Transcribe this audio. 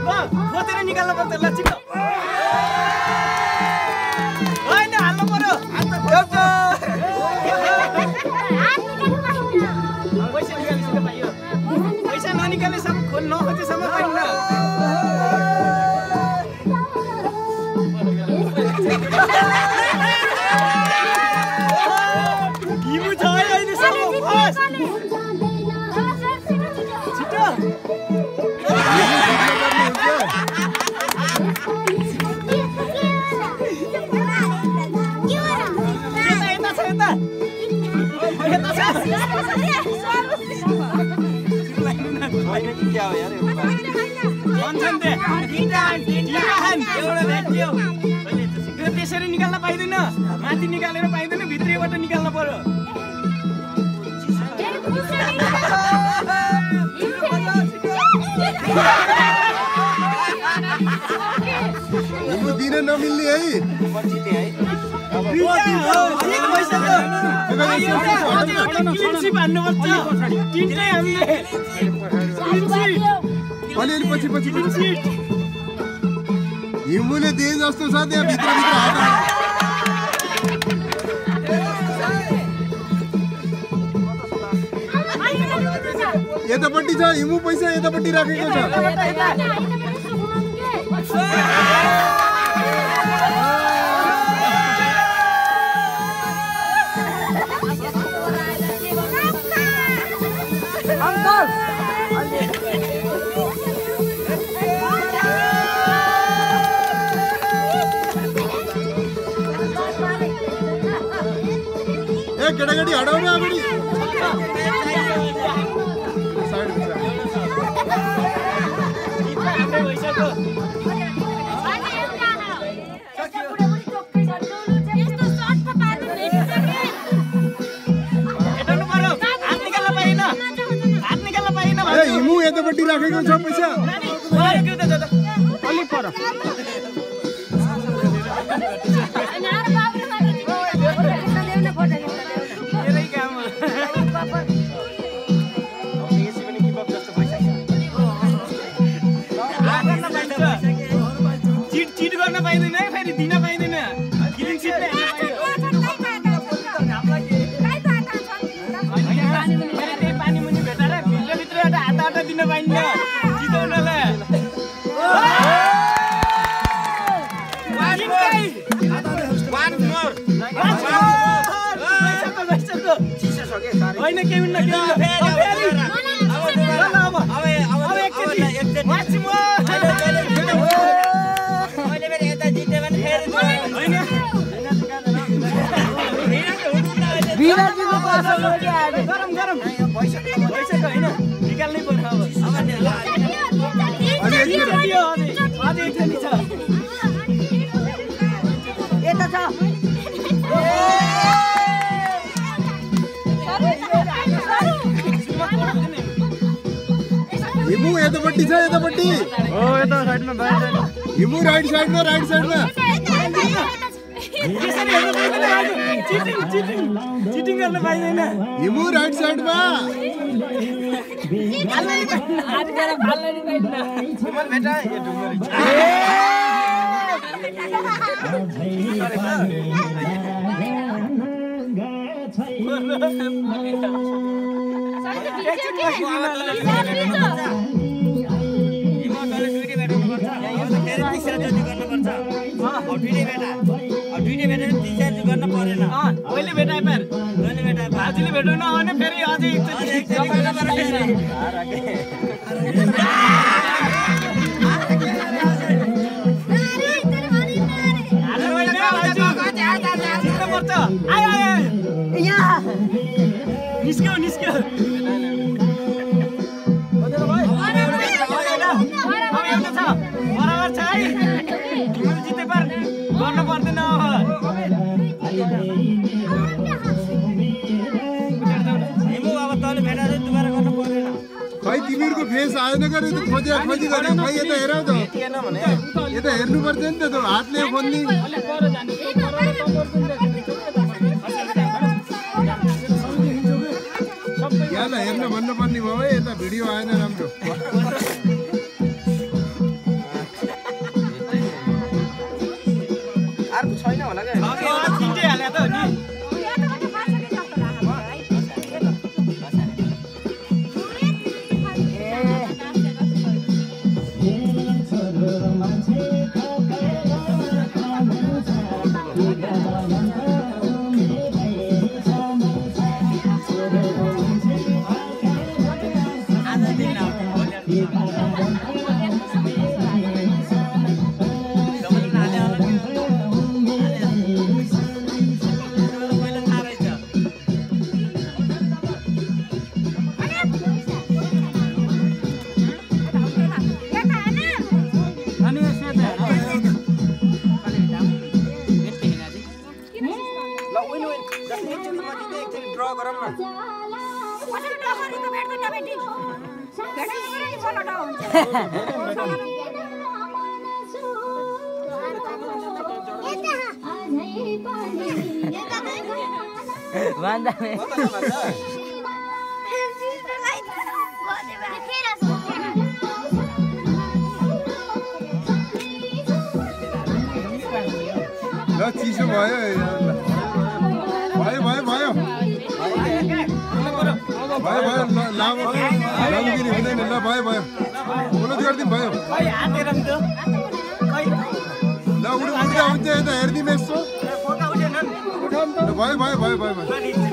खोतेर निकाल्नु पर्छ ल छिटो हैन हाल्नु पर्यो पैसा निकालिसके पाइयो पैसा ननिकालेसम्म खोल नखोजेसम्म पाइन्न हिमु छ अहिलेसम्म फस छिटो त्यसरी निकाल्न पाइँदैन माथि निकालेर पाइँदैन भित्रैबाट निकाल्न पर्यो दिन नमिल्ने है अलिअलि पछि हिमुले दिए जस्तो छ त्यहाँ भित्र हात यतापट्टि छ हिमु पैसा यतापट्टि राखेको छ केटाकेटी हटाउनु अगाडि हिमु यतापट्टि राखेको छ पैसा अलिक पर चिट गर्न पाइँदैन फेरि दिन पाइँदैन क्लिन सिट पानी मुनि भेटाएर भित्रभित्रबाट हात दिन पाइन्न जिताउनलाई होइन केही हुन्न गरम गरम भइसक्यो होइन निकाल्नै पर्छ अब एकचोटि छ यता छ हिमु यतापट्टि छ यतापट्टि हो यता साइडमा बाहिर हिमु राइट साइडमा चिटिङ गर्न पाइँदैन हिमु राइट साइडमा पहिले भेटाए पार बाजुले भेट्नु नआउने फेरि अझै निस्क्यो निस्क्यो बराबर छ है जिते पार गर्नु पर्दैन खै तिमीहरूको फेस आएन गरे त खोजे गरे खै यता हेर त यता हेर्नुपर्छ नि त हातले खोज्ने यहाँलाई हेर्न भन्नुपर्ने भयो है यता भिडियो आएन राम्रो भन्दा नि ल चिसो भयो भयो भयो भयो भयो भयो लामो लम्किने हुँदैन ल भयो भयो उल्लो गरिदिउँ भयो ल उड्दा हुन्छ यता हेरिदिउँ यसो भयो भयो भयो भयो भयो